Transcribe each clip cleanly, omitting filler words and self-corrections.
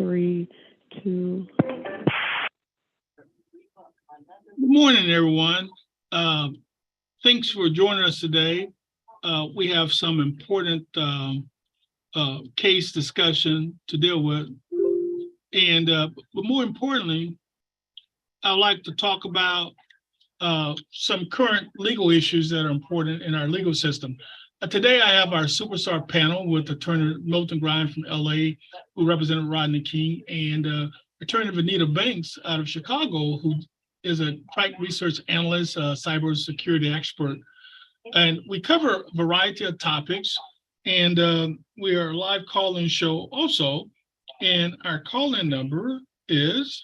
3, 2. Good morning, everyone. Thanks for joining us today. We have some important case discussion to deal with. And but more importantly, I'd like to talk about some current legal issues that are important in our legal system. Today, I have our superstar panel with Attorney Milton from LA, who represented Rodney King, and Attorney Vanita Banks out of Chicago, who is a crime research analyst, cybersecurity expert. And we cover a variety of topics, and we are a live call-in show also. And our call-in number is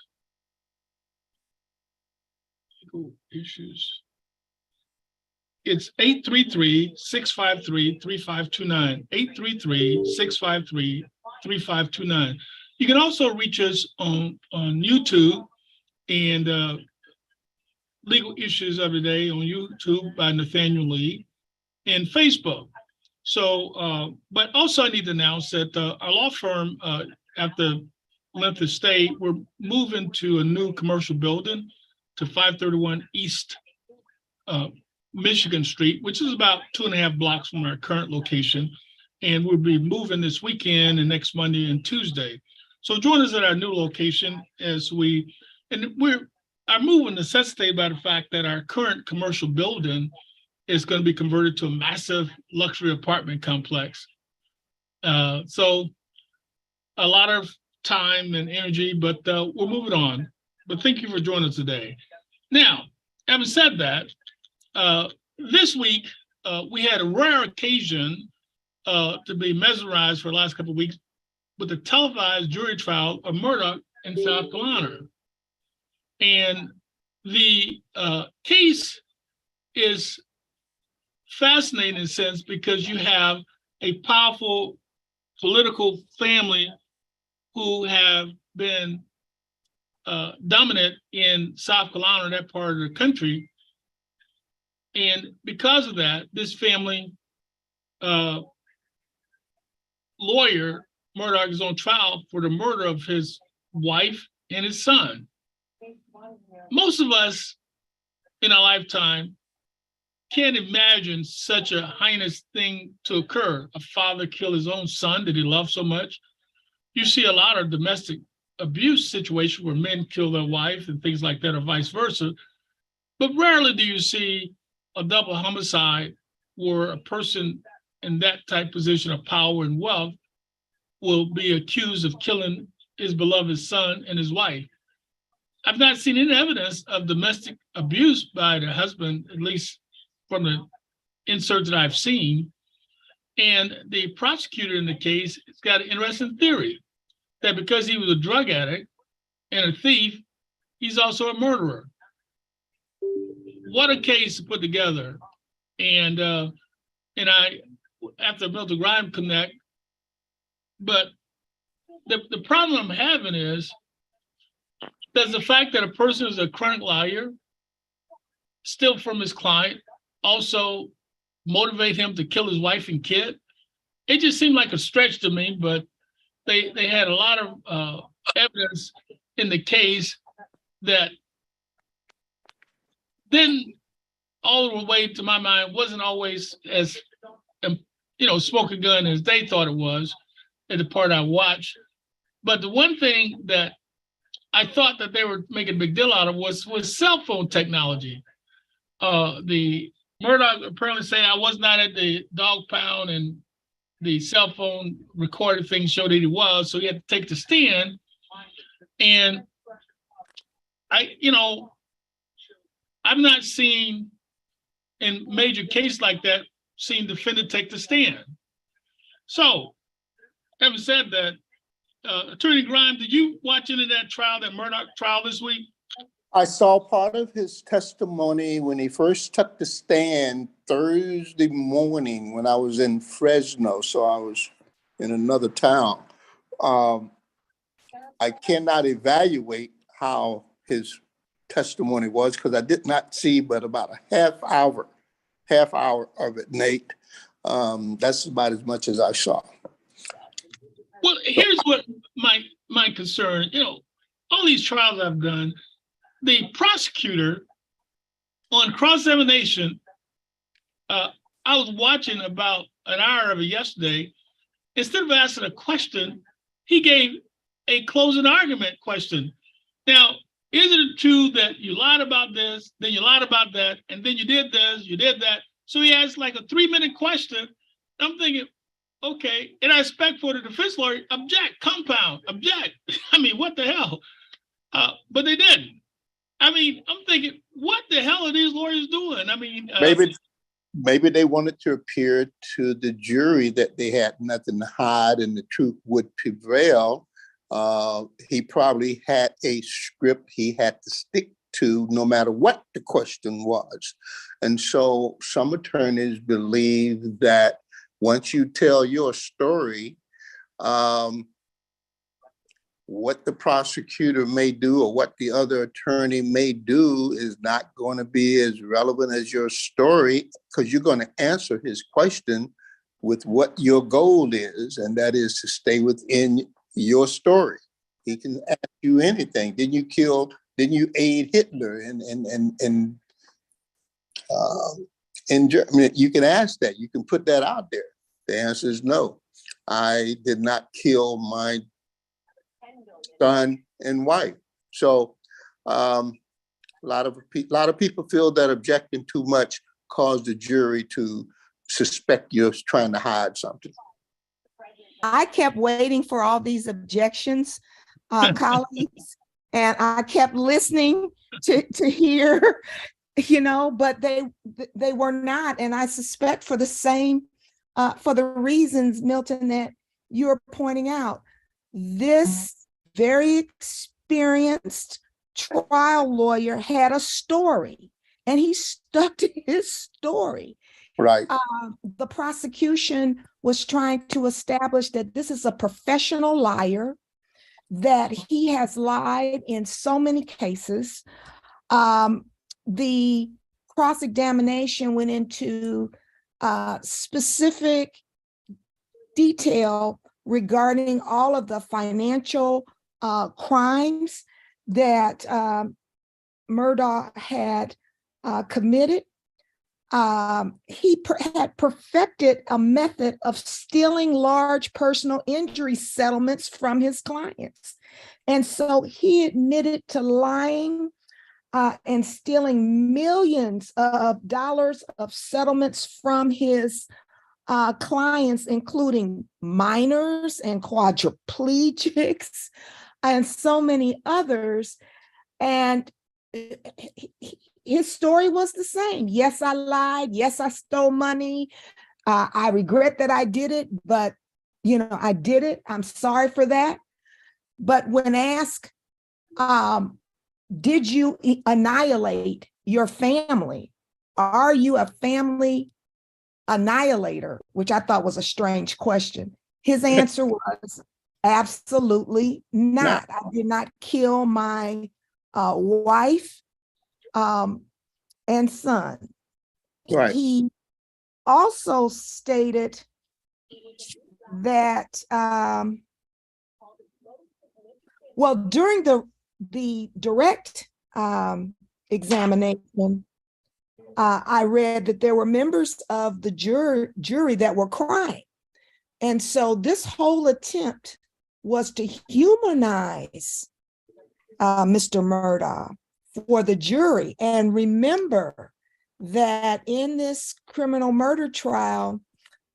legal issues. It's 833-653-3529, 833-653-3529. You can also reach us on YouTube and Legal Issues Every Day on YouTube by Nathaniel Lee and Facebook. So, but also I need to announce that our law firm, after length of stay, we're moving to a new commercial building to 531 East Michigan Street, which is about 2.5 blocks from our current location. And we'll be moving this weekend and next Monday and Tuesday. So join us at our new location as our move necessitated by the fact that our current commercial building is going to be converted to a massive luxury apartment complex. So a lot of time and energy, but we're moving on. But thank you for joining us today. Now, having said that, this week we had a rare occasion to be mesmerized for the last couple of weeks with the televised jury trial of Murdaugh in South Carolina. And the case is fascinating in a sense because you have a powerful political family who have been dominant in South Carolina, that part of the country. And because of that, this family lawyer, Murdaugh, is on trial for the murder of his wife and his son. Most of us in our lifetime can't imagine such a heinous thing to occur. A father kill his own son that he loved so much. You see a lot of domestic abuse situations where men kill their wife and things like that, or vice versa. But rarely do you see a double homicide where a person in that type position of power and wealth will be accused of killing his beloved son and his wife. I've not seen any evidence of domestic abuse by the husband, at least from the inserts that I've seen. And the prosecutor in the case has got an interesting theory that because he was a drug addict and a thief, he's also a murderer. What a case to put together. And I, after Milton connect, but the problem I'm having is, does the fact that a person is a chronic liar, steal from his client, also motivate him to kill his wife and kid? It just seemed like a stretch to me, but they had a lot of evidence in the case that then all the way to my mind wasn't always as smoking gun as they thought it was at the part I watched. But the one thing that I thought that they were making a big deal out of was cell phone technology. The Murdaugh apparently saying I was not at the dog pound, and the cell phone recorded things showed that he was, so he had to take the stand. And I've not seen in major case like that, seen defendant take the stand. So, having said that, Attorney Grimes, did you watch any of that trial, that Murdaugh trial this week? I saw part of his testimony when he first took the stand Thursday morning when I was in Fresno, so I was in another town. I cannot evaluate how his testimony was because I did not see but about a half hour of it, Nate. That's about as much as I saw. Well, here's what my concerned, all these trials I've done, the prosecutor on cross-examination, I was watching about an hour of it yesterday. Instead of asking a question, he gave a closing argument question. Now, is it true that you lied about this, then you lied about that, and then you did this, you did that? So he asked like a 3-minute question. I'm thinking, okay, and I expect for the defense lawyer, object, compound, object. I mean, what the hell? But they didn't. I mean, I'm thinking, what the hell are these lawyers doing? I mean, maybe they wanted to appear to the jury that they had nothing to hide and the truth would prevail. He probably had a script he had to stick to no matter what the question was. And so some attorneys believe that once you tell your story, what the prosecutor may do or what the other attorney may do is not going to be as relevant as your story, because you're going to answer his question with what your goal is, and that is to stay within your story. He can ask you anything. Didn't you aid Hitler in Germany? You can ask that. You can put that out there. The answer is no. I did not kill my son and wife. So a lot of people feel that objecting too much caused the jury to suspect you're trying to hide something. I kept waiting for all these objections, colleagues, and I kept listening to hear, but they were not. And I suspect for the same, for the reasons, Milton, that you're pointing out. This very experienced trial lawyer had a story, and he stuck to his story. Right. The prosecution was trying to establish that this is a professional liar, that he has lied in so many cases. The cross-examination went into specific detail regarding all of the financial crimes that Murdaugh had committed. He had perfected a method of stealing large personal injury settlements from his clients. And so he admitted to lying and stealing millions of dollars of settlements from his clients, including minors and quadriplegics and so many others. And his story was the same. Yes, I lied. Yes, I stole money. I regret that I did it, but I did it. I'm sorry for that. But when asked, did you annihilate your family? Are you a family annihilator? Which I thought was a strange question. His answer was absolutely not. I did not kill my wife and son. Right. He also stated that, during the direct examination, I read that there were members of the jury that were crying. And so this whole attempt was to humanize Mr. Murdaugh for the jury. And remember that in this criminal murder trial,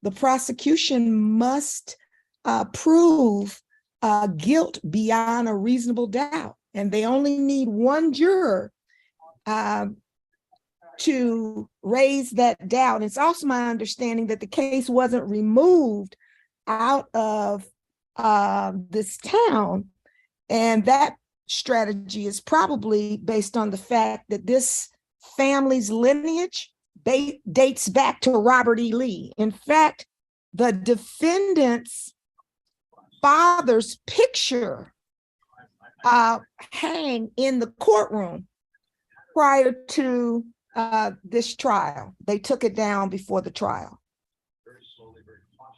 the prosecution must prove guilt beyond a reasonable doubt. And they only need one juror to raise that doubt. It's also my understanding that the case wasn't removed out of this town. And that strategy is probably based on the fact that this family's lineage dates back to Robert E. Lee. In fact, the defendant's father's picture hang in the courtroom prior to this trial. They took it down before the trial.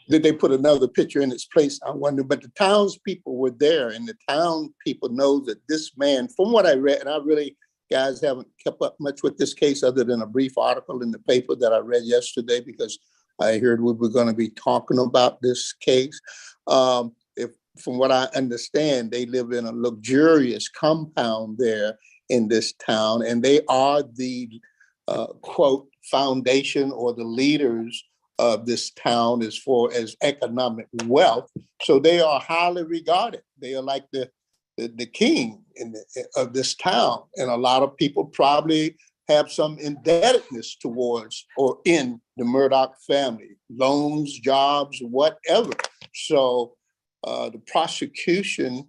did they put another picture in its place? I wonder, but the townspeople were there, and the town people know that this man, from what I read, and I really, guys, haven't kept up much with this case other than a brief article in the paper that I read yesterday because I heard we were going to be talking about this case. If, from what I understand, they live in a luxurious compound there in this town, and they are the quote foundation or the leaders of this town as far as economic wealth. So they are highly regarded. They are like the king of this town. And a lot of people probably have some indebtedness towards or in the Murdoch family, loans, jobs, whatever. So the prosecution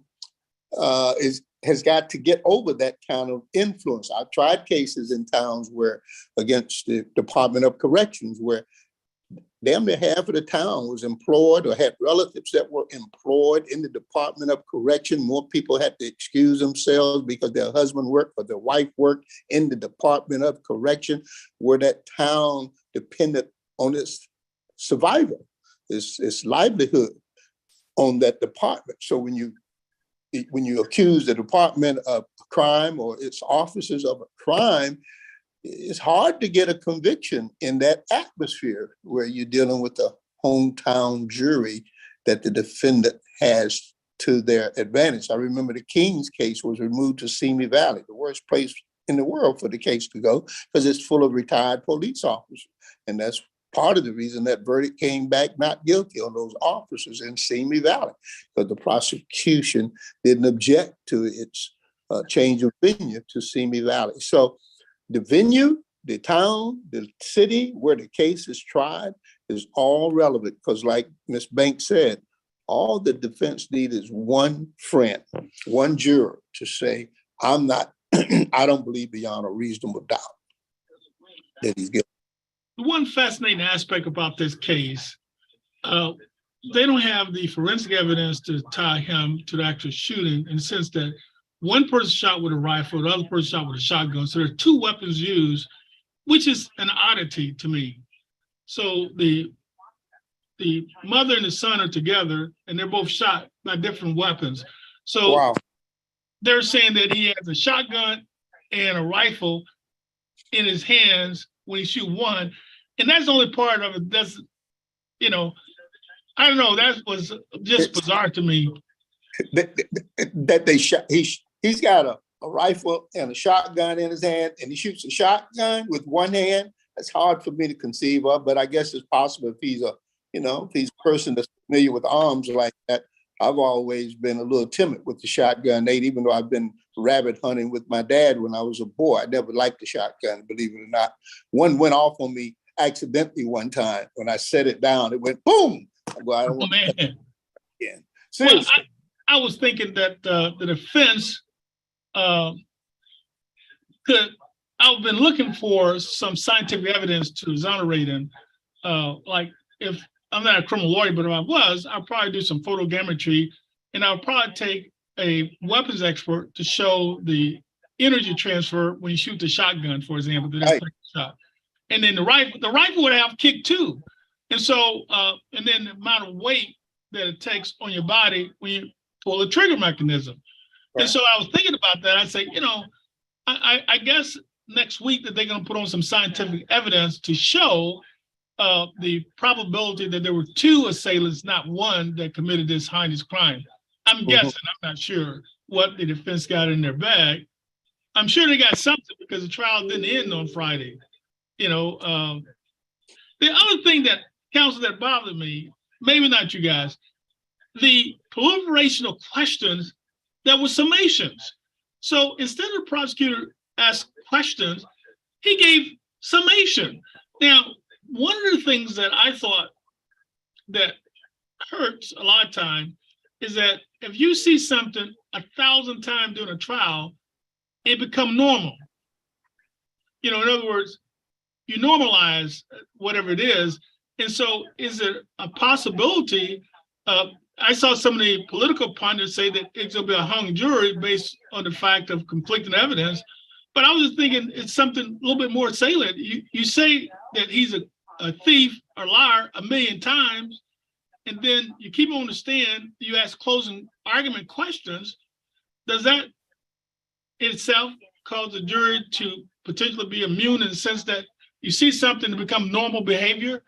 has got to get over that kind of influence. I've tried cases in towns where against the Department of Corrections where damn near half of the town was employed or had relatives that were employed in the Department of Correction. More people had to excuse themselves because their husband worked or their wife worked in the Department of Correction, where that town depended on its survival, its livelihood on that department. So when you accuse the department of crime or its officers of a crime, it's hard to get a conviction in that atmosphere where you're dealing with a hometown jury that the defendant has to their advantage. I remember the King's case was removed to Simi Valley, the worst place in the world for the case to go because it's full of retired police officers. And that's part of the reason that verdict came back not guilty on those officers in Simi Valley, because the prosecution didn't object to its change of venue to Simi Valley. So the venue, the town, the city where the case is tried is all relevant because like Ms. Banks said, all the defense need is one friend, one juror to say, I'm not, I don't believe beyond a reasonable doubt that he's guilty. One fascinating aspect about this case, they don't have the forensic evidence to tie him to the actual shooting in the sense that one person shot with a rifle, the other person shot with a shotgun. So there are two weapons used, which is an oddity to me. So the mother and the son are together and they're both shot by different weapons. So wow. They're saying that he has a shotgun and a rifle in his hands when he shoot one. And that's the only part of it that's, you know, I don't know, that was just bizarre to me. That they shot, he's got a rifle and a shotgun in his hand, and he shoots a shotgun with one hand. That's hard for me to conceive of, but I guess it's possible if he's a person that's familiar with arms like that. I've always been a little timid with the shotgun, Nate, even though I've been rabbit hunting with my dad when I was a boy. I never liked the shotgun, believe it or not. One went off on me accidentally one time. When I set it down, it went boom. I go, I don't want to again. Seriously. Well, I was thinking that the defense I've been looking for some scientific evidence to exonerate him. Like if I'm not a criminal lawyer, but if I was, I'd probably do some photogrammetry and I'll probably take a weapons expert to show the energy transfer when you shoot the shotgun, for example, the shot. And then the rifle would have kick too. And so, and then the amount of weight that it takes on your body when you pull the trigger mechanism. Right. And so I was thinking about that. I say, you know, I guess next week that they're going to put on some scientific evidence to show the probability that there were two assailants, not one, that committed this heinous crime. I'm guessing, I'm not sure what the defense got in their bag. I'm sure they got something because the trial didn't end on Friday. You know, the other thing that, counsel, that bothered me, maybe not you guys, the proliferation of questions that were summations. So instead of the prosecutor asked questions, he gave summation. Now, one of the things that I thought that hurts a lot of time is that if you see something 1,000 times during a trial, it becomes normal. You know, in other words, you normalize whatever it is. And so is it a possibility I saw some of the political pundits say that it's going to be a hung jury based on the fact of conflicting evidence. But I was just thinking it's something a little bit more salient. You say that he's a thief or liar 1,000,000 times, and then you keep on the stand, you ask closing argument questions, does that itself cause the jury to potentially be immune in the sense that you see something to become normal behavior?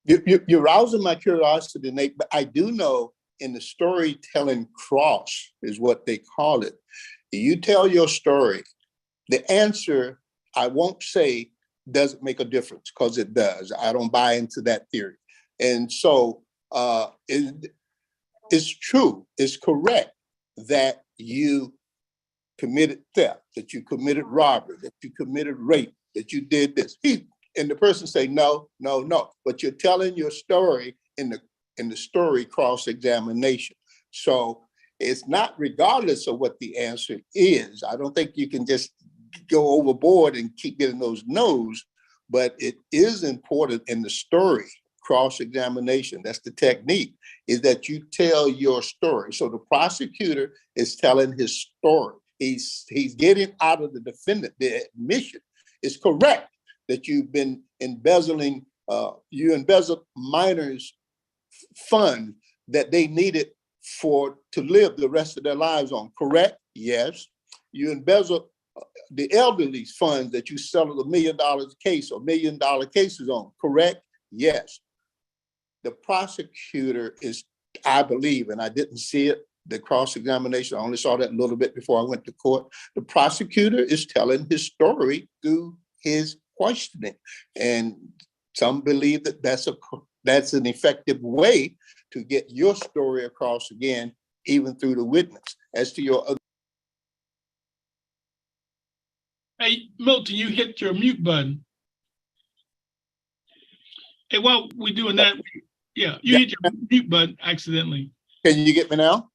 You're rousing my curiosity, Nate, but I do know in the storytelling cross is what they call it. You tell your story, the answer, I won't say doesn't make a difference, because it does. I don't buy into that theory. And so it's true, it's correct that you committed theft, that you committed robbery, that you committed rape, that you did this. And the person say, no, no, no. But you're telling your story in the story cross-examination. So it's not regardless of what the answer is. I don't think you can just go overboard and keep getting those no's, but it is important in the story cross-examination. That's the technique, is that you tell your story. So the prosecutor is telling his story. He's getting out of the defendant. The admission is correct that you've been embezzling, you embezzled minors' funds that they needed to live the rest of their lives on, correct? Yes. You embezzled the elderly's funds that you settled $1 million case or $1 million cases on, correct? Yes. The prosecutor is, I believe, and I didn't see it, the cross-examination, I only saw that a little bit before I went to court. The prosecutor is telling his story through his questioning. And some believe that that's an effective way to get your story across again, even through the witness. As to your other. Hey, Milton, you hit your mute button. Hey, while we're doing that, you hit your mute button accidentally. Can you get me now?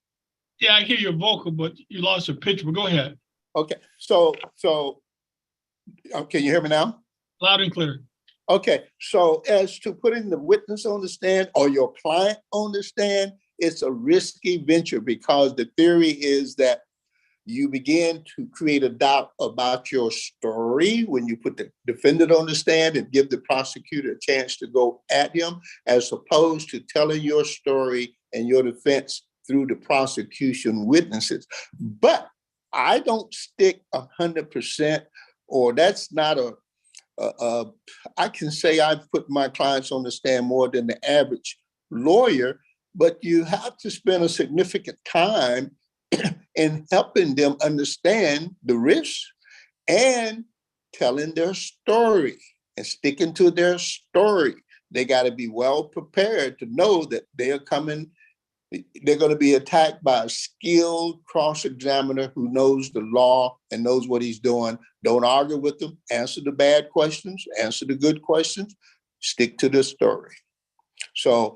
Yeah, I hear your vocal, but you lost your pitch, but go ahead. Okay, so can you hear me now? Loud and clear. Okay, so as to putting the witness on the stand or your client on the stand, it's a risky venture, because the theory is that you begin to create a doubt about your story when you put the defendant on the stand and give the prosecutor a chance to go at him, as opposed to telling your story and your defense through the prosecution witnesses. But I don't stick 100%, or that's not I can say I've put my clients on the stand more than the average lawyer, but you have to spend a significant time in helping them understand the risks and telling their story and sticking to their story. They got to be well prepared to know that they're going to be attacked by a skilled cross-examiner who knows the law and knows what he's doing. Don't argue with them. Answer the bad questions, answer the good questions, stick to the story. So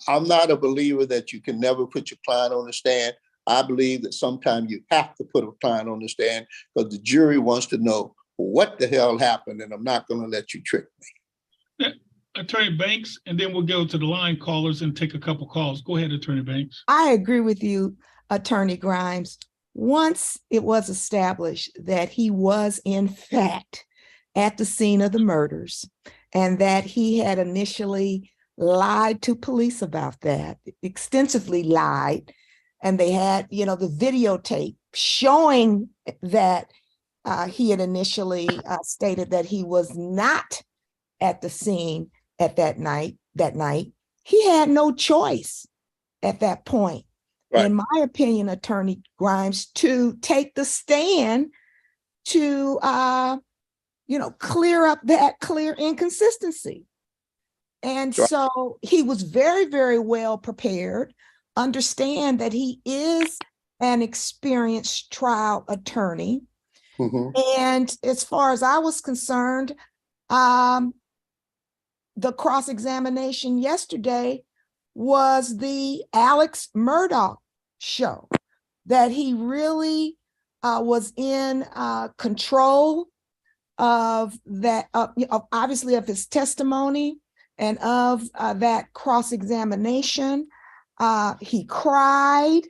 I'm not a believer that you can never put your client on the stand. I believe that sometimes you have to put a client on the stand, because the jury wants to know what the hell happened, and I'm not going to let you trick me. Attorney Banks, and then we'll go to the line callers and take a couple calls. Go ahead, Attorney Banks. I agree with you, Attorney Grimes. Once it was established that he was in fact at the scene of the murders, and that he had initially lied to police about that, extensively lied, and they had, the videotape showing that he had initially stated that he was not at the scene at that night, he had no choice at that point, right, in my opinion, Attorney Grimes, to take the stand to, clear up that clear inconsistency. And right, so he was very, very well prepared, understand that he is an experienced trial attorney. Mm-hmm. And as far as I was concerned, the cross-examination yesterday was the Alex Murdaugh show, that he really was in control of that, obviously of his testimony and of that cross-examination. He cried.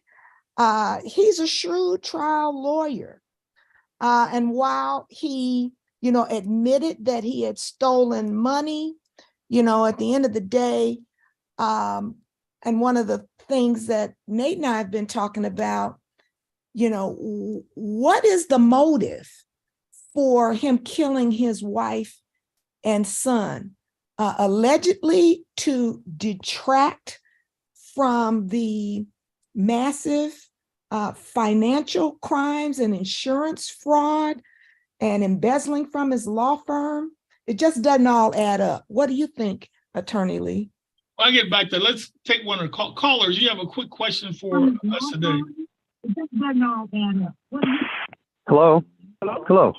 He's a shrewd trial lawyer. And while he, admitted that he had stolen money, at the end of the day, And one of the things that Nate and I have been talking about, what is the motive for him killing his wife and son? Allegedly to detract from the massive financial crimes and insurance fraud and embezzling from his law firm. It just doesn't all add up. What do you think, Attorney Lee? Well, I'll get back to that. Let's take one of the callers. You have a quick question for us today. It just doesn't all add up. Hello? Hello?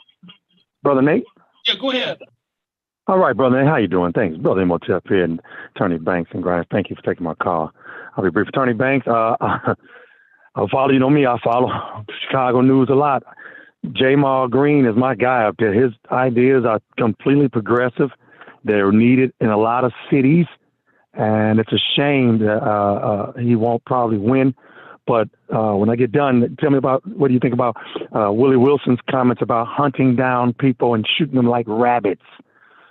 Brother Nate? Yeah, go ahead. All right, brother. How you doing? Thanks. Brother Imhotep here and Attorney Banks and Grimes. Thank you for taking my call. I'll be brief. Attorney Banks, I'll follow, me, I follow Chicago news a lot. Jamal Green is my guy up there. His ideas are completely progressive. They're needed in a lot of cities, and it's a shame that he won't probably win. But when I get done, tell me about, what do you think about Willie Wilson's comments about hunting down people and shooting them like rabbits?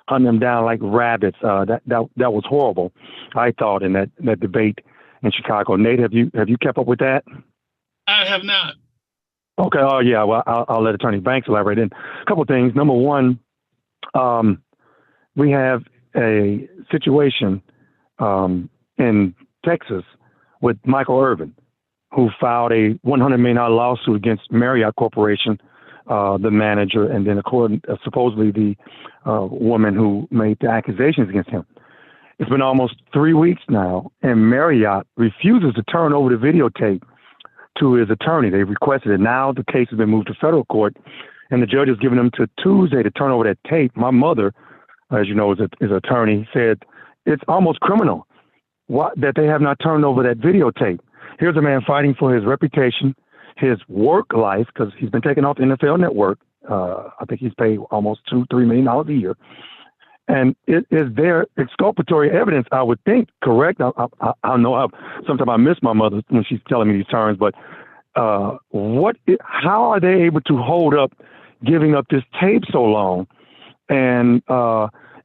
Hunting them down like rabbits. That was horrible, I thought, in that debate in Chicago. Nate, have you kept up with that? I have not. Okay. Oh yeah. Well, I'll let Attorney Banks elaborate. In a couple of things. Number one, we have a situation in Texas with Michael Irvin, who filed a $100 million lawsuit against Marriott Corporation, the manager, and then supposedly the woman who made the accusations against him. It's been almost 3 weeks now, and Marriott refuses to turn over the videotape to his attorney. They requested it. Now the case has been moved to federal court, and the judge has given them to Tuesday to turn over that tape. My mother, as you know, is an attorney, said it's almost criminal that they have not turned over that videotape. Here's a man fighting for his reputation, his work life, because he's been taken off the NFL Network. I think he's paid almost $2-3 million a year. And it is their exculpatory evidence, I would think, correct? I know sometimes I miss my mother when she's telling me these terms, but how are they able to hold up giving up this tape so long? And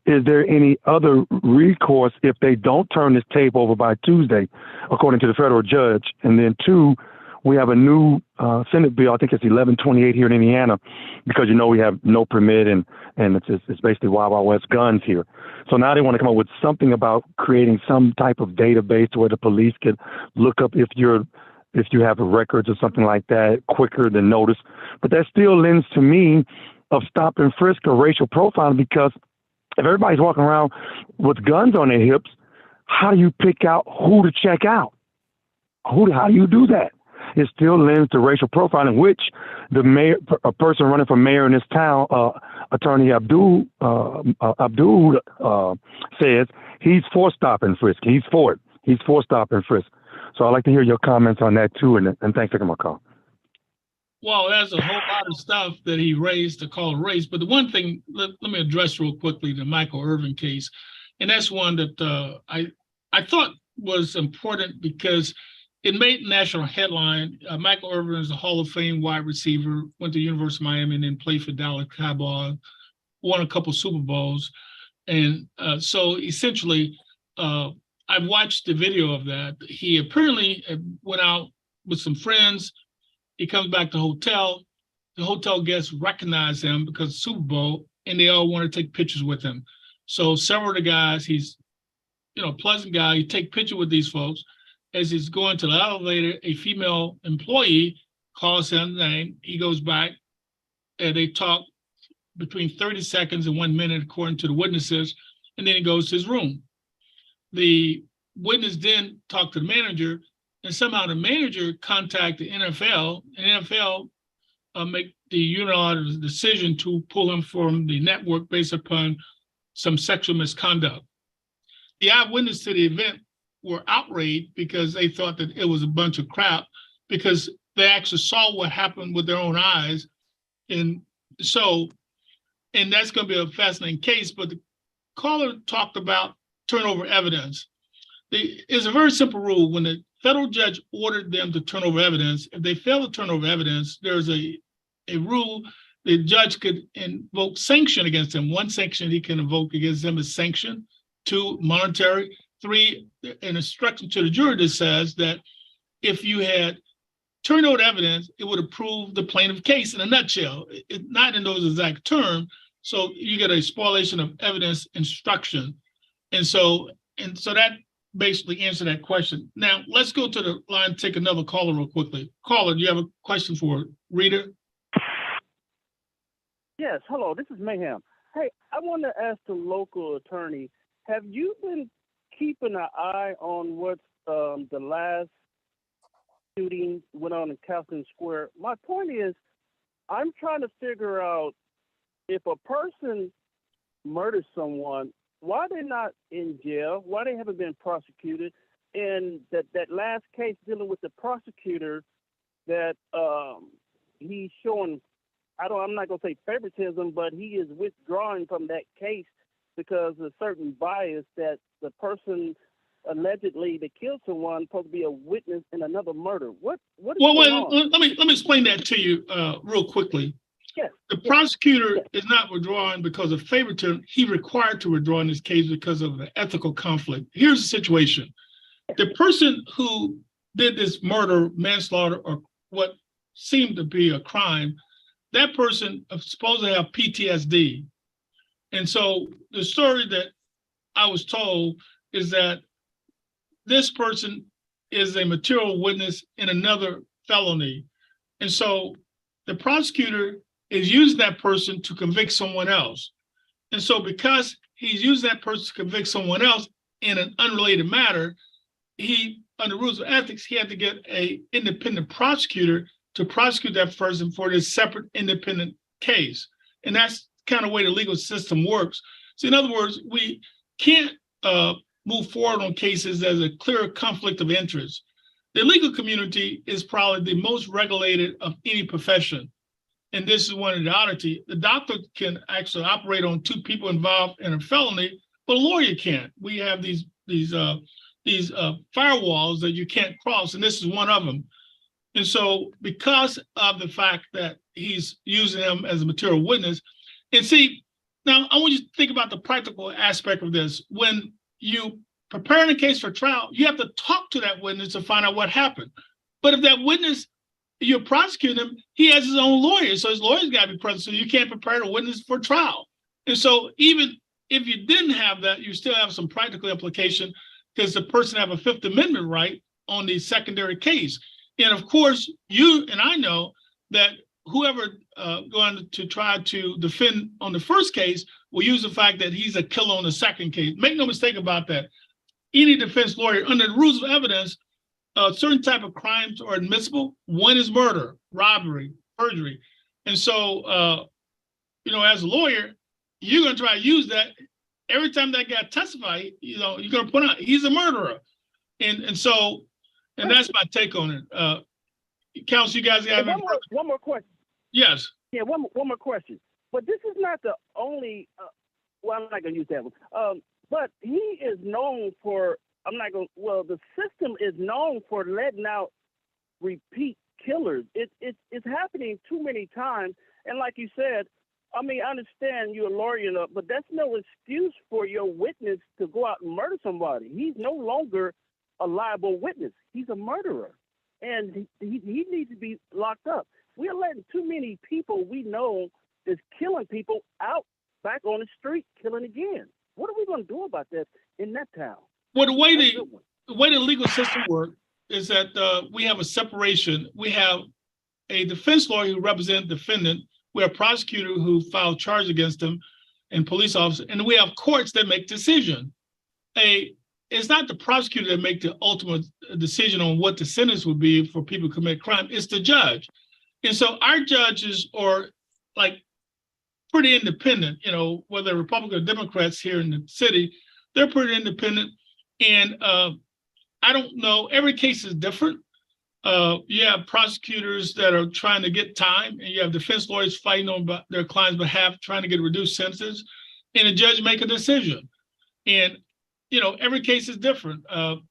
is there any other recourse if they don't turn this tape over by Tuesday, according to the federal judge? And then two, we have a new Senate bill, I think it's 1128 here in Indiana, because, we have no permit and it's basically Wild Wild West guns here. So now they want to come up with something about creating some type of database where the police could look up if you have records or something like that quicker than notice. But that still lends to me of stop and frisk or racial profiling, because if everybody's walking around with guns on their hips, how do you pick out who to check out? How do you do that? It still lends to racial profiling, which a person running for mayor in this town, Attorney Abdul says he's for stop and frisk. He's for it. He's for stop and frisk. So I'd like to hear your comments on that too, and thanks for taking my call. Well, there's a whole lot of stuff that he raised to call race, but the one thing, let me address real quickly the Michael Irvin case, and that's one that I thought was important because it made national headline. Michael Irvin is a Hall of Fame wide receiver, went to the University of Miami and then played for Dallas Cowboys, won a couple Super Bowls. And so essentially, I've watched the video of that. He apparently went out with some friends. He comes back to the hotel guests recognize him because of Super Bowl, and they all want to take pictures with him. So several of the guys, he's, pleasant guy. You take picture with these folks. As he's going to the elevator, a female employee calls him name. He goes back and they talk between 30 seconds and 1 minute, according to the witnesses, and then he goes to his room. The witness then talked to the manager, and somehow the manager contacted the NFL, and NFL make the unilateral decision to pull him from the network based upon some sexual misconduct. The eyewitness to the event were outraged because they thought that it was a bunch of crap, because they actually saw what happened with their own eyes. And that's going to be a fascinating case. But the caller talked about turnover evidence. It's a very simple rule. When the federal judge ordered them to turn over evidence, if they fail to turn over evidence, there's a rule the judge could invoke sanction against them. One sanction he can invoke against them is sanction. 2, monetary. an instruction to the jury that says that if you had turned over evidence, it would have proved the plaintiff case in a nutshell, not in those exact terms. So you get a spoliation of evidence instruction. And so that basically answered that question. Now let's go to the line, take another caller real quickly. Caller, do you have a question for Rita? Yes, hello, this is Mayhem. Hey, I want to ask the local attorney, have you been keeping an eye on what the last shooting went on in Captain Square? My point is, I'm trying to figure out if a person murders someone, why they're not in jail, why they haven't been prosecuted, and that last case dealing with the prosecutor that he's showing, I'm not gonna say favoritism, but he is withdrawing from that case because of certain bias that the person allegedly that killed someone supposed to be a witness in another murder. What is going on? Let me explain that to you real quickly. Yes. The prosecutor is not withdrawing because of favoritism. He required to withdraw in this case because of the ethical conflict. Here's the situation. The person who did this murder, manslaughter, or what seemed to be a crime, that person is supposed to have PTSD. And so the story that I was told is that this person is a material witness in another felony. And so the prosecutor is using that person to convict someone else. And so because he's using that person to convict someone else in an unrelated matter, under rules of ethics, he had to get an independent prosecutor to prosecute that person for this separate independent case. And that's kind of the way the legal system works. So in other words, we can't move forward on cases as a clear conflict of interest. The legal community is probably the most regulated of any profession. And this is one of the oddities. The doctor can actually operate on two people involved in a felony, but a lawyer can't. We have these firewalls that you can't cross, and this is one of them. And so because of the fact that he's using them as a material witness, and see, now I want you to think about the practical aspect of this. When you prepare a case for trial, you have to talk to that witness to find out what happened. But if that witness, you're prosecuting him, he has his own lawyer, so his lawyer's got to be present, so you can't prepare a witness for trial. And so even if you didn't have that, you still have some practical implication because the person have a Fifth Amendment right on the secondary case. And of course, you and I know that whoever going to try to defend on the first case will use the fact that he's a killer on the second case. Make no mistake about that. Any defense lawyer, under the rules of evidence, certain type of crimes are admissible. One is murder, robbery, perjury. And so, as a lawyer, you're going to try to use that every time that guy testifies, you're going to point out he's a murderer. And that's my take on it. Counsel, you guys have one more question. Yes. Yeah, one more question. But this is not the only, I'm not going to use that one. But he is known for, the system is known for letting out repeat killers. It's happening too many times. And like you said, I understand you're a lawyer, but that's no excuse for your witness to go out and murder somebody. He's no longer a liable witness. He's a murderer. And he needs to be locked up. We're letting too many people we know is killing people out back on the street, killing again. What are we going to do about that in that town? Well, the way the legal system works is that we have a separation. We have a defense lawyer who represents the defendant. We have a prosecutor who filed charge against them and police officer. And we have courts that make decision. It's not the prosecutor that make the ultimate decision on what the sentence would be for people who commit crime. It's the judge. And so our judges are like pretty independent, whether Republican or Democrats here in the city, they're pretty independent. And I don't know, every case is different. You have prosecutors that are trying to get time, and you have defense lawyers fighting on their clients' behalf, trying to get reduced sentences, and the judge make a decision. And every case is different.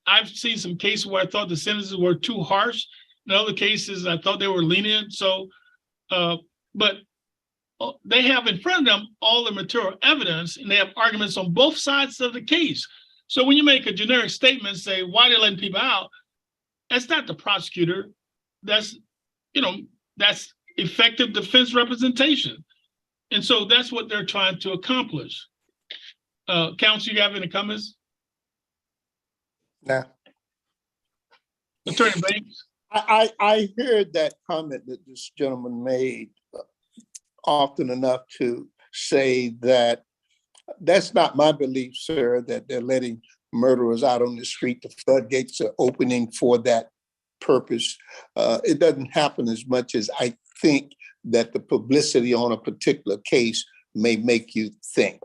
I've seen some cases where I thought the sentences were too harsh. In other cases, I thought they were lenient. So, but they have in front of them all the material evidence, and they have arguments on both sides of the case. So when you make a generic statement, say, why they're letting people out, that's not the prosecutor. That's, that's effective defense representation. And so that's what they're trying to accomplish. Counsel, you have any comments? Now, Attorney Banks? I heard that comment that this gentleman made often enough to say that that's not my belief, sir, that they're letting murderers out on the street. The floodgates are opening for that purpose. It doesn't happen as much as I think that the publicity on a particular case may make you think.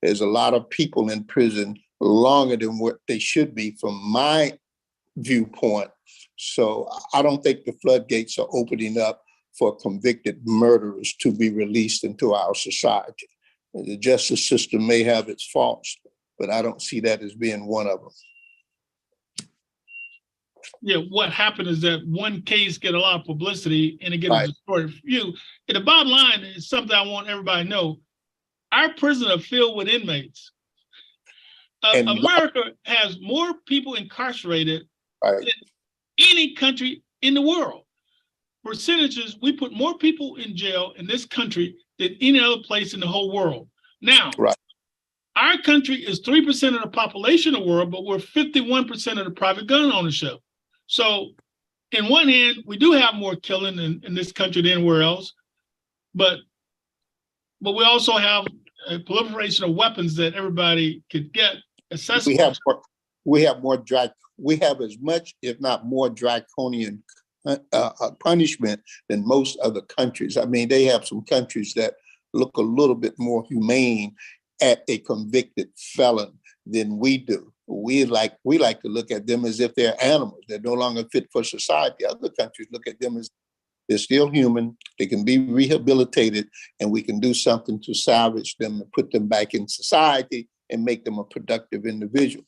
There's a lot of people in prison longer than what they should be from my viewpoint. So I don't think the floodgates are opening up for convicted murderers to be released into our society. The justice system may have its faults, but I don't see that as being one of them. Yeah, what happened is that one case get a lot of publicity and it gets Right. a distorted view. And the bottom line is something I want everybody to know. Our prisons are filled with inmates. And America has more people incarcerated Right. than any country in the world. Percentages, we put more people in jail in this country than any other place in the whole world. Now, Right. Our country is 3% of the population of the world, but we're 51% of the private gun ownership. So in one hand, we do have more killing in this country than anywhere else, but we also have a proliferation of weapons that everybody could get accessible. We have as much, if not more, draconian punishment than most other countries. I mean, they have some countries that look a little bit more humane at a convicted felon than we do. We like to look at them as if they're animals. They're no longer fit for society. Other countries look at them as they're still human. They can be rehabilitated, and we can do something to salvage them and put them back in society and make them a productive individual.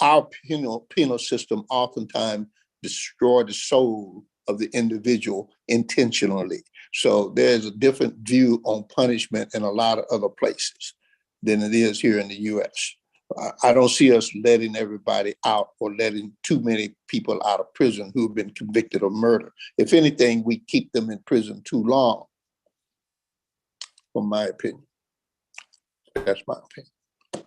Our penal system oftentimes destroy the soul of the individual intentionally. So there's a different view on punishment in a lot of other places than it is here in the U.S. I don't see us letting everybody out or letting too many people out of prison who have been convicted of murder. If anything, we keep them in prison too long, from my opinion. That's my opinion.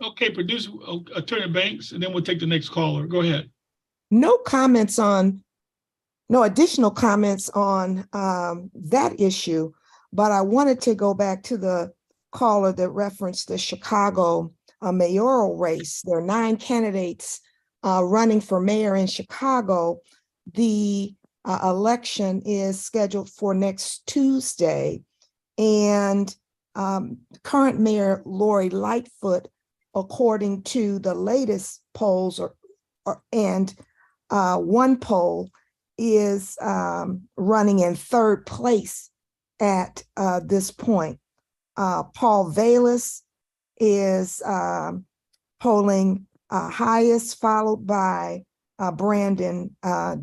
Okay, producer, Attorney Banks, and then we'll take the next caller. Go ahead. No additional comments on that issue, but I wanted to go back to the caller that referenced the Chicago mayoral race. There are 9 candidates running for mayor in Chicago. The election is scheduled for next Tuesday, and current mayor Lori Lightfoot, according to the latest polls, and one poll, is running in 3rd place at this point. Paul Vallis is polling highest, followed by Brandon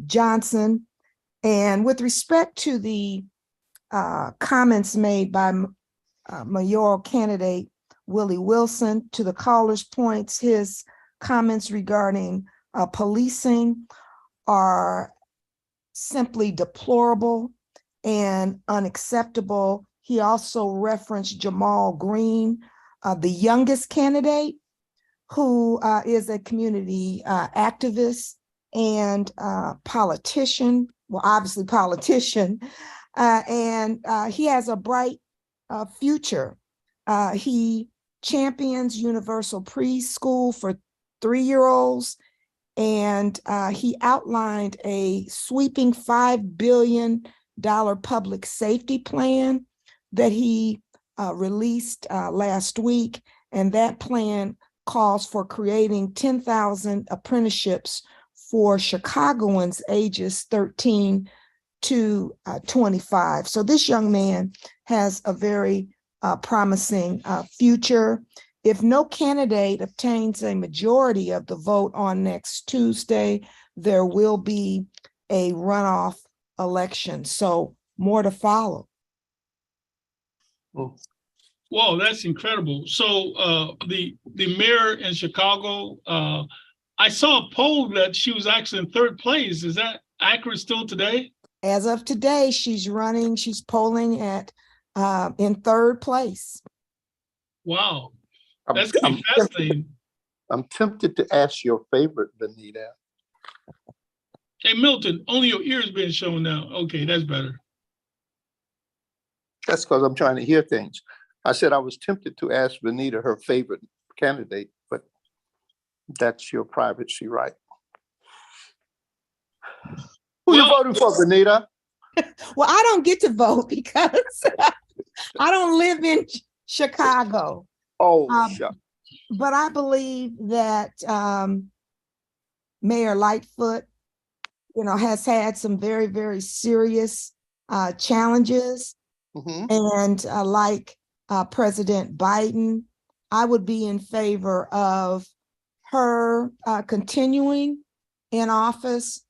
Johnson. And with respect to the comments made by mayoral candidate Willie Wilson, to the caller's points, his comments regarding policing are simply deplorable and unacceptable. He also referenced Jamal Green, the youngest candidate, who is a community activist and politician, well, obviously politician, and he has a bright future. He champions universal preschool for 3-year-olds, and he outlined a sweeping $5 billion public safety plan that he released last week, and that plan calls for creating 10,000 apprenticeships for Chicagoans ages 13 to 25. So this young man has a very promising future. If no candidate obtains a majority of the vote on next Tuesday, there will be a runoff election. So more to follow. Whoa, that's incredible. So the mayor in Chicago, I saw a poll that she was actually in third place. Is that accurate still today? As of today, she's polling at in third place. Wow, I'm, that's gonna be fascinating. I'm tempted to ask your favorite, Vanita. Hey, Milton, only your ears being shown now. Okay, that's better. That's because I'm trying to hear things. I said I was tempted to ask Vanita her favorite candidate, but that's your privacy right. Who you voting for, Vanita? Well, I don't get to vote because I don't live in Chicago. Oh, shucks. But I believe that Mayor Lightfoot, has had some very, very serious challenges. And like President Biden, I would be in favor of her continuing in office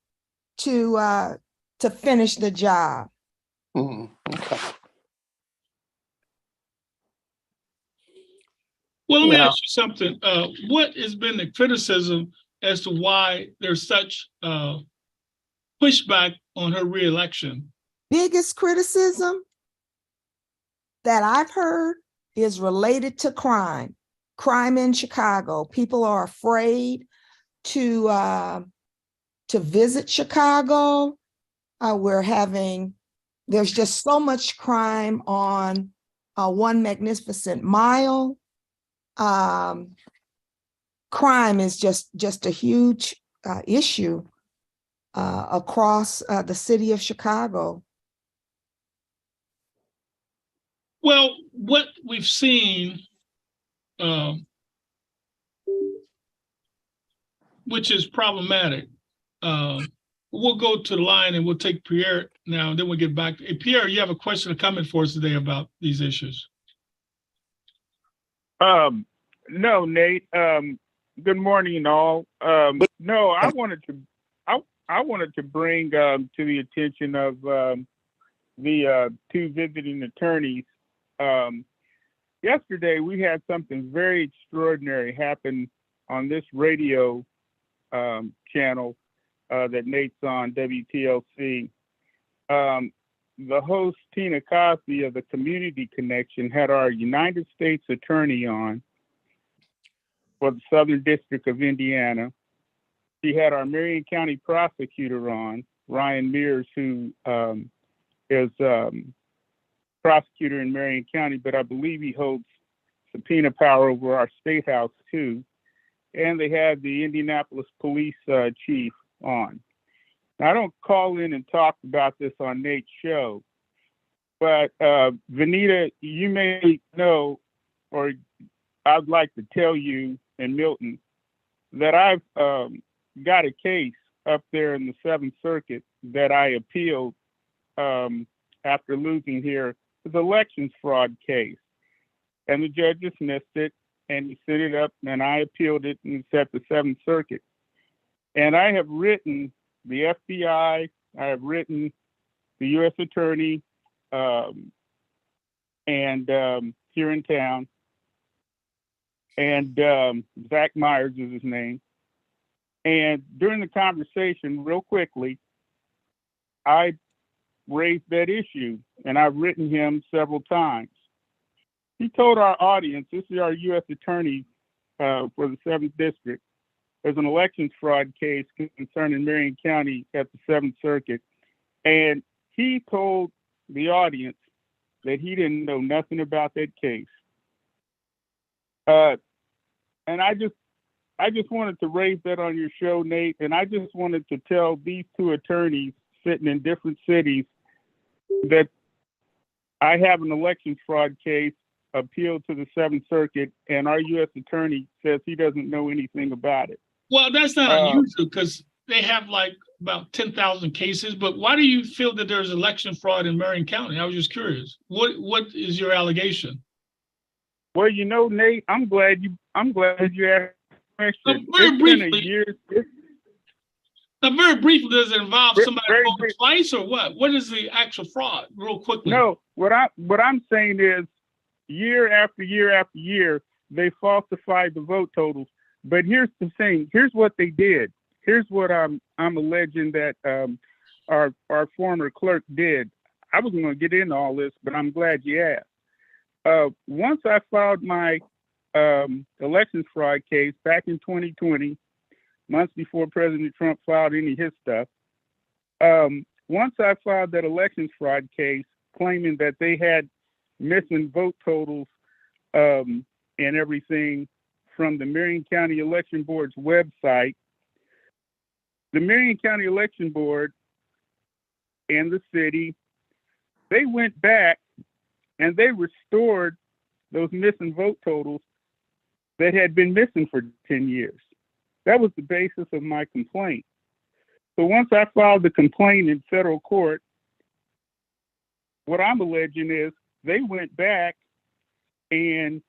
to finish the job. Okay. Well, let me ask you something. What has been the criticism as to why there's such pushback on her reelection? Biggest criticism that I've heard is related to crime in Chicago. People are afraid to visit Chicago. There's just so much crime on One Magnificent Mile. Crime is just a huge issue across the city of Chicago. Well, what we've seen, which is problematic, we'll go to the line and we'll take Pierre now, and then we'll get back. Hey, Pierre, you have a question or comment for us today about these issues? No, Nate. Good morning, all. No, I wanted to bring to the attention of the two visiting attorneys. Yesterday, we had something very extraordinary happen on this radio channel that Nate's on, WTLC. The host, Tina Cosby of the Community Connection, had our United States Attorney on for the Southern District of Indiana. She had our Marion County Prosecutor on, Ryan Mears, who is prosecutor in Marion County, but I believe he holds subpoena power over our state house too. And they had the Indianapolis Police Chief on. Now, I don't call in and talk about this on Nate's show, but Vanita, you may know, or I'd like to tell you and Milton that I've got a case up there in the Seventh Circuit that I appealed after losing here. It's an elections fraud case, and the judge dismissed it, and he sent it up, and I appealed it, and it's at the Seventh Circuit. And I have written the FBI, I have written the U.S. Attorney, and here in town, and Zach Myers is his name. And during the conversation, real quickly, I raised that issue, and I've written him several times. He told our audience, this is our U.S. Attorney for the 7th District, there's an elections fraud case concerning Marion County at the 7th Circuit, and he told the audience that he didn't know nothing about that case. And I just wanted to raise that on your show, Nate, and I just wanted to tell these two attorneys sitting in different cities that I have an elections fraud case appealed to the 7th Circuit, and our U.S. Attorney says he doesn't know anything about it. Well, that's not unusual because they have like about 10,000 cases, but why do you feel that there's election fraud in Marion County? I was just curious. What is your allegation? Well, Nate, I'm glad you asked the question. Very briefly, does it involve somebody voting twice or what? What is the actual fraud, real quickly? No, what I'm saying is year after year after year, they falsified the vote totals. But here's the thing. Here's what they did. Here's what I'm alleging that our former clerk did. I wasn't going to get into all this, but I'm glad you asked. Once I filed my elections fraud case back in 2020, months before President Trump filed any of his stuff, once I filed that elections fraud case claiming that they had missing vote totals and everything from the Marion County Election Board's website, the Marion County Election Board and the city, they went back and they restored those missing vote totals that had been missing for 10 years. That was the basis of my complaint. So once I filed the complaint in federal court, what I'm alleging is they went back and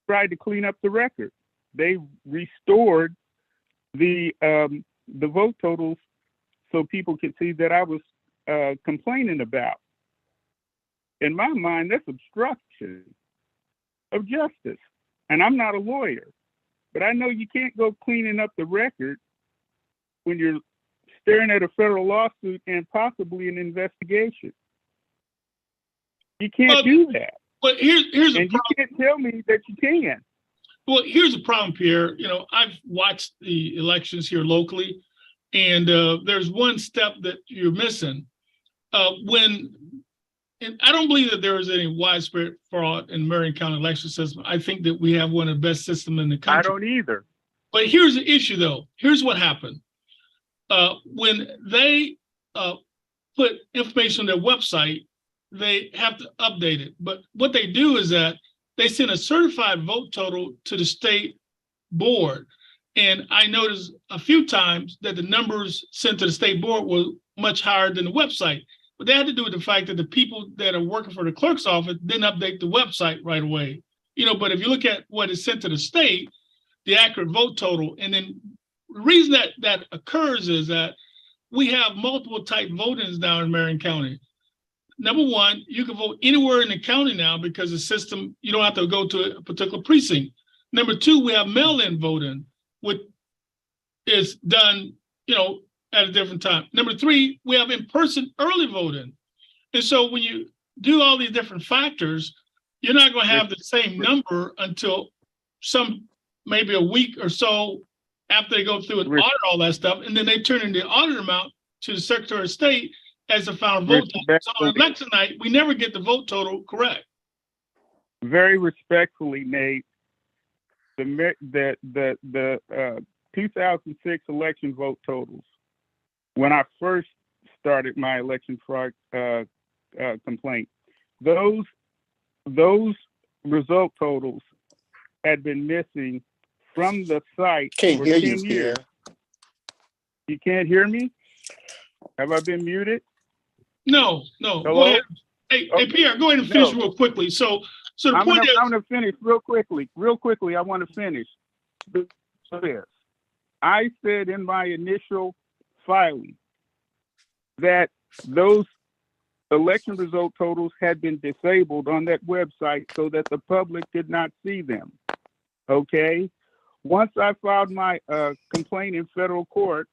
tried to clean up the record. They restored the vote totals so people could see that I was complaining about. In my mind, that's obstruction of justice. And I'm not a lawyer, but I know you can't go cleaning up the record when you're staring at a federal lawsuit and possibly an investigation. You can't do that. But here's and you can't tell me that you can. Well, here's the problem, Pierre. You know, I've watched the elections here locally, and there's one step that you're missing. And I don't believe that there is any widespread fraud in Marion County election system. I think that we have one of the best systems in the country. I don't either. But here's the issue, though. Here's what happened. When they put information on their website, they have to update it. But what they do is that they send a certified vote total to the state board. And I noticed a few times that the numbers sent to the state board were much higher than the website. But that had to do with the fact that the people that are working for the clerk's office didn't update the website right away. You know, but if you look at what is sent to the state, the accurate vote total, and then the reason that occurs is that we have multiple type votings down in Marion County. Number one, you can vote anywhere in the county now because the system, you don't have to go to a particular precinct. Number two, we have mail-in voting, which is done, you know, at a different time. Number three, we have in-person early voting. And so when you do all these different factors, you're not going to have the same number until maybe a week or so after they go through and audit all that stuff. And then they turn in the audit amount to the Secretary of State as a final vote total. So on election night, we never get the vote total correct. Very respectfully, Nate, the 2006 election vote totals, when I first started my election fraud complaint, those result totals had been missing from the site Can't for hear 10 you, years. Pierre. You can't hear me? Have I been muted? No. Hello? Go ahead. Hey, Pierre, go ahead and finish real quickly. So the I'm point is, going to finish real quickly. I want to finish this. I said in my initial filing that those election result totals had been disabled on that website so that the public did not see them. Okay. Once I filed my complaint in federal court,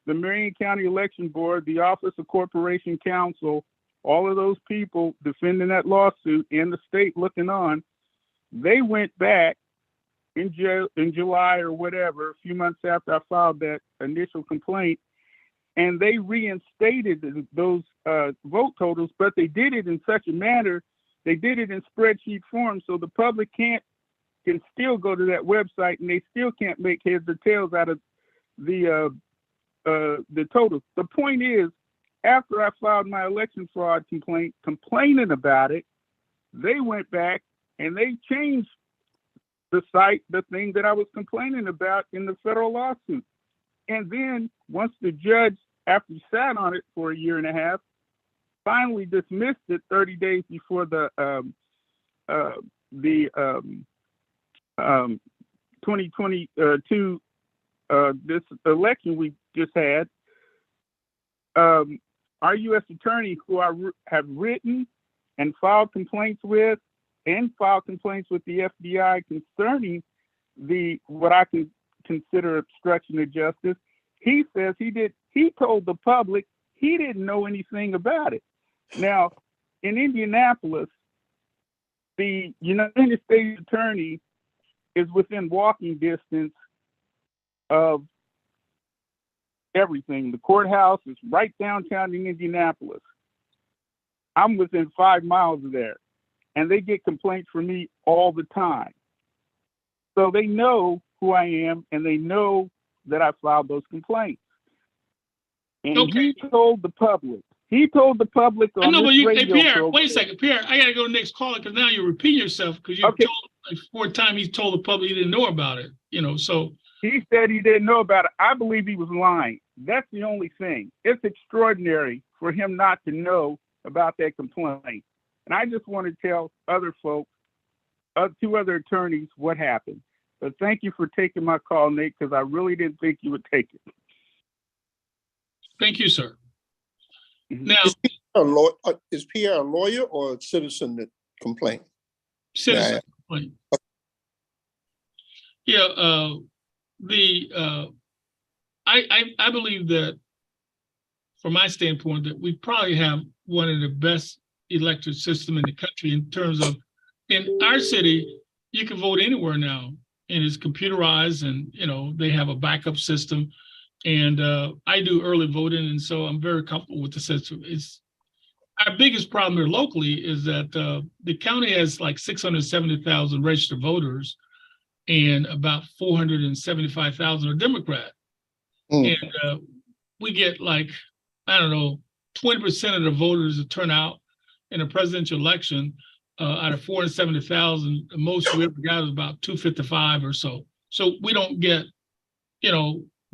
the Marion County Election Board, the Office of Corporation Counsel, all of those people defending that lawsuit and the state looking on, they went back in July or whatever, a few months after I filed that initial complaint, and they reinstated those vote totals, but they did it in such a manner, they did it in spreadsheet form, so the public can still go to that website and they still can't make heads or tails out of the totals. The point is, after I filed my election fraud complaint, complaining about it, they went back and they changed the site, the thing that I was complaining about in the federal lawsuit. And then once the judge, after he sat on it for a year and a half, finally dismissed it 30 days before the 2022 this election we just had, our U.S. attorney, who I have written and filed complaints with and filed complaints with the FBI concerning what I can consider obstruction of justice. He says he told the public he didn't know anything about it. Now, in Indianapolis, the United States Attorney is within walking distance of everything. The courthouse is right downtown in Indianapolis. I'm within 5 miles of there, and they get complaints from me all the time. So they know who I am, and they know that I filed those complaints. And Okay. he told the public. He told the public on I know, but this hey, radio Pierre, program. wait a second. Pierre, I got to go to the next caller because now you're repeating yourself because you Okay. told like 4 times he told the public he didn't know about it, so. He said he didn't know about it. I believe he was lying. That's the only thing. It's extraordinary for him not to know about that complaint. And I just want to tell other folks, 2 other attorneys, what happened. But thank you for taking my call, Nate, because I really didn't think you would take it. Thank you, sir. Mhm. Now, Is Pierre a lawyer or a citizen that complained? citizen complaint. Yeah, I believe that from my standpoint that we probably have one of the best elected system in the country in terms of, in our city, you can vote anywhere now and it's computerized and, they have a backup system. And I do early voting. And so I'm very comfortable with the system. Our biggest problem here locally is that the county has like 670,000 registered voters and about 475,000 are Democrat. Mm. And we get like, I don't know, 20% of the voters that turn out in a presidential election out of 470,000. The most we ever got is about 255 or so. So we don't get,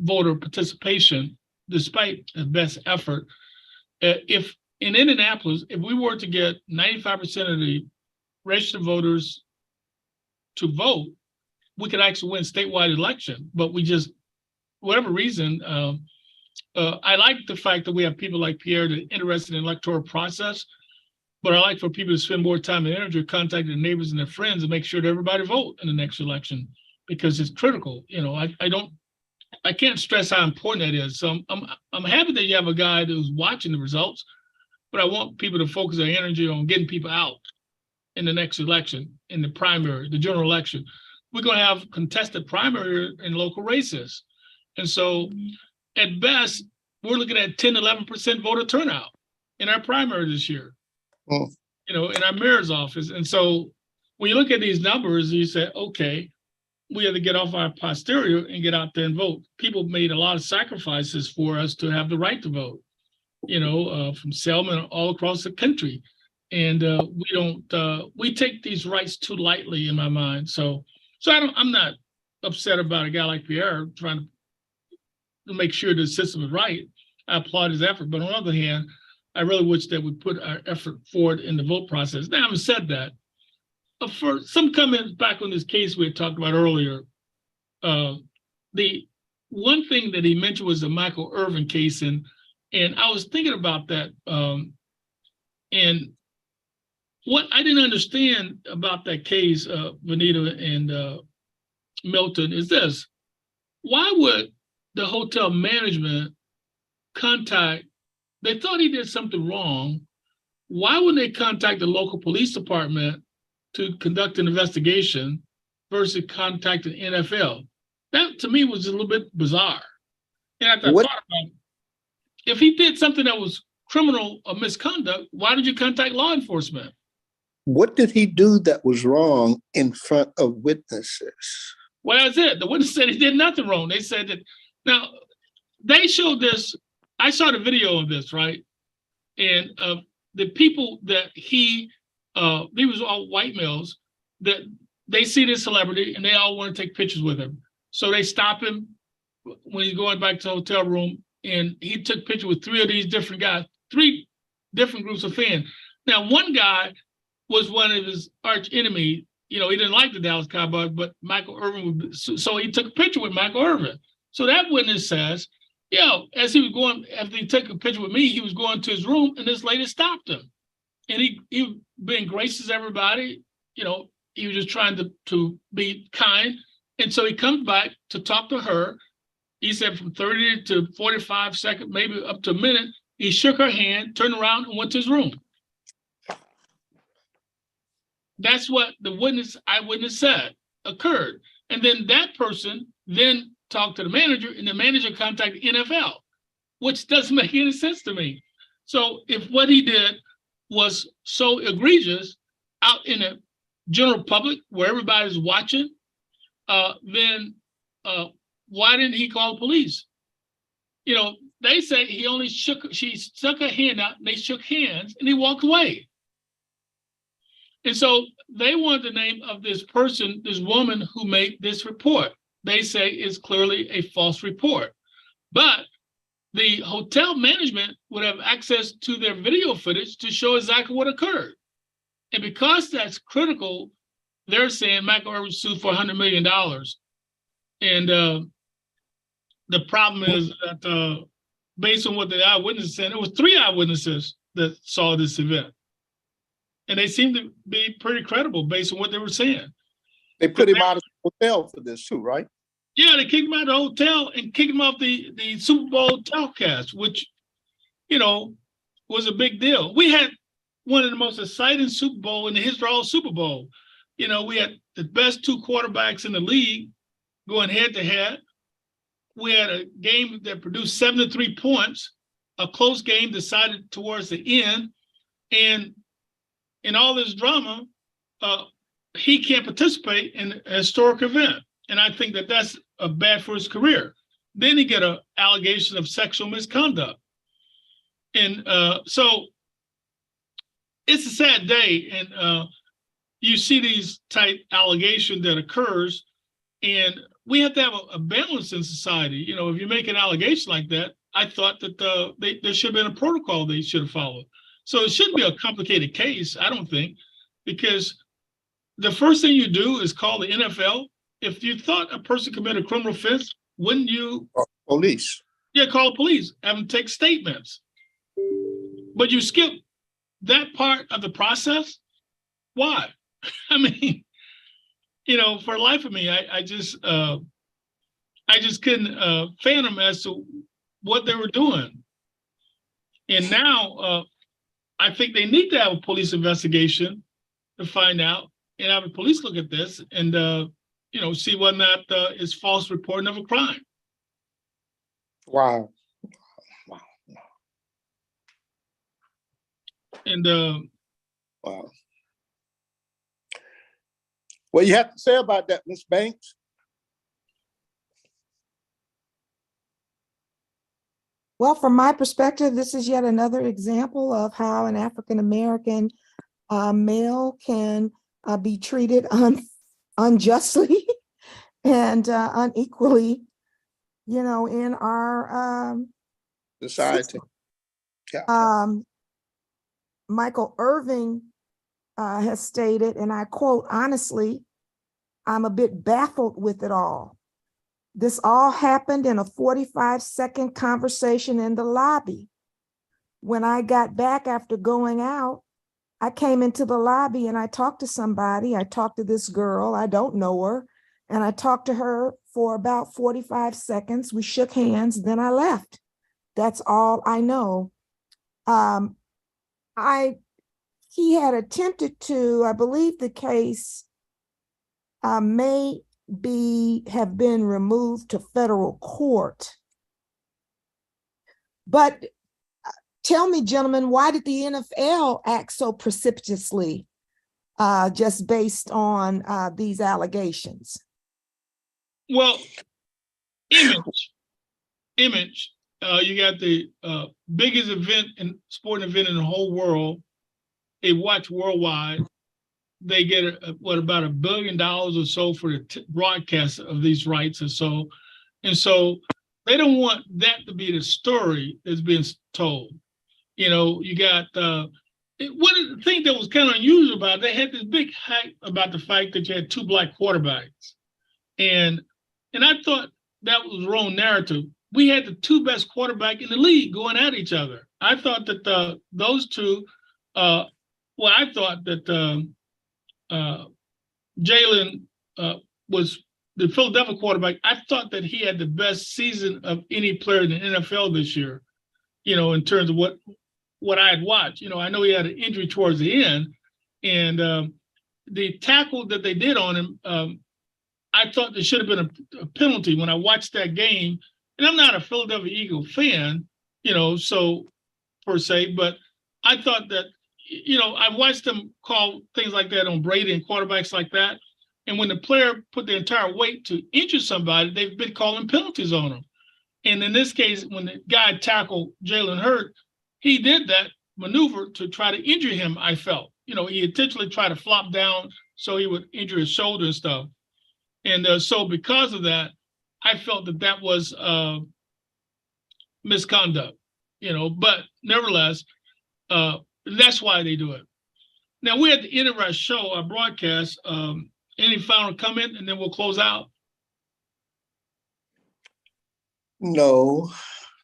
voter participation despite the best effort. If in Indianapolis, if we were to get 95% of the registered voters to vote, we could actually win statewide election. But we just, whatever reason, I like the fact that we have people like Pierre that are interested in the electoral process, but I like for people to spend more time and energy contacting their neighbors and their friends and make sure that everybody vote in the next election because it's critical. I can't stress how important that is. So I'm happy that you have a guy who's watching the results, but I want people to focus their energy on getting people out in the next election, in the primary, the general election. We're going to have contested primary in local races. And so at best, we're looking at 10, 11% voter turnout in our primary this year, in our mayor's office. And so when you look at these numbers, you say, okay, we have to get off our posterior and get out there and vote. People made a lot of sacrifices for us to have the right to vote, from Selma all across the country. And we take these rights too lightly in my mind. So I'm not upset about a guy like Pierre trying to make sure the system is right. I applaud his effort. But on the other hand, I really wish that we put our effort forward in the vote process. Now, having said that, for some comments back on this case we had talked about earlier, the one thing that he mentioned was the Michael Irvin case. And I was thinking about that. And what I didn't understand about that case, Vanita and Milton, is this. Why would the hotel management they thought he did something wrong. Why would they contact the local police department to conduct an investigation versus contacting NFL? That to me was a little bit bizarre. And I thought about it, if he did something that was criminal or misconduct, why did you contact law enforcement? What did he do that was wrong in front of witnesses? Well, that's it. The witness said he did nothing wrong. They said that. Now, they showed this. I saw the video of this, right? And the people that these was all white males, that they see this celebrity and they all want to take pictures with him. So they stop him when he's going back to the hotel room, and he took pictures with 3 of these different guys, 3 different groups of fans. Now, one guy was one of his arch enemies. He didn't like the Dallas Cowboys, but Michael Irvin, so he took a picture with Michael Irvin. So that witness says, as he was going, after he took a picture with me, he was going to his room and this lady stopped him. And he being gracious to everybody, he was just trying to be kind. And so he comes back to talk to her. He said from 30 to 45 seconds, maybe up to a minute, he shook her hand, turned around and went to his room. That's what the eyewitness said occurred. And then that person then talked to the manager, and the manager contacted NFL, which doesn't make any sense to me. So if what he did was so egregious out in the general public where everybody's watching, then why didn't he call the police? They say she stuck her hand out, and they shook hands, and he walked away. And so they want the name of this person, this woman who made this report. They say it's clearly a false report. But the hotel management would have access to their video footage to show exactly what occurred. And because that's critical, they're saying Michael Irvin sued for $100 million. And the problem is that based on what the eyewitnesses said, it was 3 eyewitnesses that saw this event. And they seem to be pretty credible based on what they were saying. They put him out of the hotel for this too, right? Yeah, they kicked him out of the hotel and kicked him off the Super Bowl telecast, which, was a big deal. We had one of the most exciting Super Bowl in the history of all Super Bowl. We had the best 2 quarterbacks in the league going head to head. We had a game that produced 73 points, a close game decided towards the end. And in all this drama, he can't participate in a historic event. And I think that that's bad for his career. Then he get an allegation of sexual misconduct. And so it's a sad day. And you see these type allegations that occurs, and we have to have a balance in society. If you make an allegation like that, I thought that there should have been a protocol they should have followed. So it shouldn't be a complicated case, I don't think, because the first thing you do is call the NFL. If you thought a person committed a criminal offense, wouldn't you? Police. Yeah, call the police, have them take statements. But you skip that part of the process? Why? I mean, for the life of me, I just couldn't fathom as to what they were doing. And now I think they need to have a police investigation to find out, and have the police look at this and see whether or not it's false reporting of a crime. Wow. And wow. What you have to say about that, Ms. Banks? Well, from my perspective, this is yet another example of how an African-American male can be treated unjustly and unequally, in our Society. Yeah. Michael Irvin has stated, and I quote, "Honestly, I'm a bit baffled with it all. This all happened in a 45-second conversation in the lobby. When I got back after going out, I came into the lobby and I talked to somebody. I talked to this girl. I don't know her. And I talked to her for about 45 seconds. We shook hands, then I left. That's all I know." He had attempted to, I believe the case may have been removed to federal court. But tell me, gentlemen, why did the NFL act so precipitously just based on these allegations? Well, image. You got the biggest sporting event in the whole world. They watch worldwide. They get about $1 billion or so for the broadcast of these rights and so they don't want that to be the story that's being told. You got one of the things that was kind of unusual about it, they had this big hype about the fact that you had 2 Black quarterbacks, and I thought that was the wrong narrative. We had the 2 best quarterbacks in the league going at each other. I thought that those two. I thought that Jalen was the Philadelphia quarterback. I thought that he had the best season of any player in the NFL this year, in terms of what I had watched. I know he had an injury towards the end, and the tackle that they did on him, I thought there should have been a penalty when I watched that game. And I'm not a Philadelphia Eagle fan, so per se, but I thought that, I watched them call things like that on Brady and quarterbacks like that. And when the player put the entire weight to injure somebody, they've been calling penalties on them. And in this case, when the guy tackled Jalen Hurts, he did that maneuver to try to injure him, I felt. He intentionally tried to flop down so he would injure his shoulder and stuff. And so because of that, I felt that was misconduct, but nevertheless, that's why they do it. Now, we're at the end of our show, our broadcast. Any final comment, and then we'll close out? No,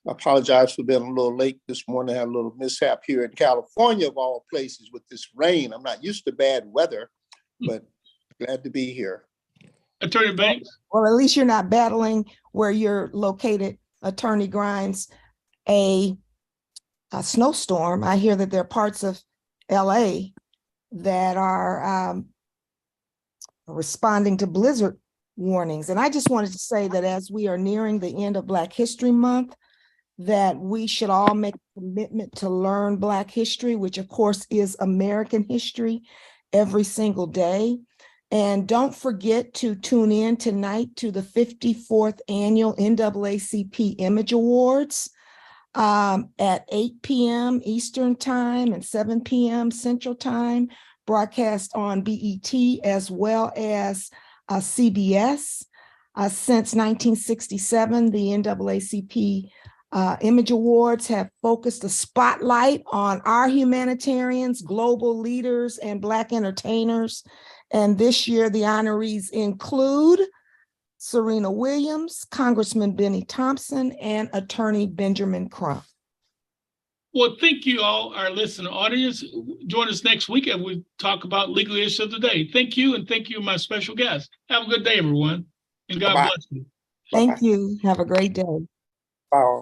I apologize for being a little late this morning. I had a little mishap here in California, of all places, with this rain. I'm not used to bad weather, but glad to be here. Attorney Banks? Well, at least you're not battling where you're located, Attorney Grimes, a snowstorm. I hear that there are parts of LA that are responding to blizzard warnings. And I just wanted to say that as we are nearing the end of Black History Month, that we should all make a commitment to learn Black history, which of course is American history, every single day. And don't forget to tune in tonight to the 54th annual NAACP Image Awards at 8 p.m. Eastern Time and 7 p.m. Central Time, broadcast on BET as well as CBS. Since 1967, the NAACP Image Awards have focused a spotlight on our humanitarians, global leaders, and Black entertainers. And this year, the honorees include Serena Williams, Congressman Benny Thompson, and Attorney Benjamin Crump. Well, thank you all, our listening audience. Join us next week as we talk about legal issues of the day. Thank you, and thank you, my special guest. Have a good day, everyone, and God Bye-bye. bless you. Thank you. Have a great day. Bye.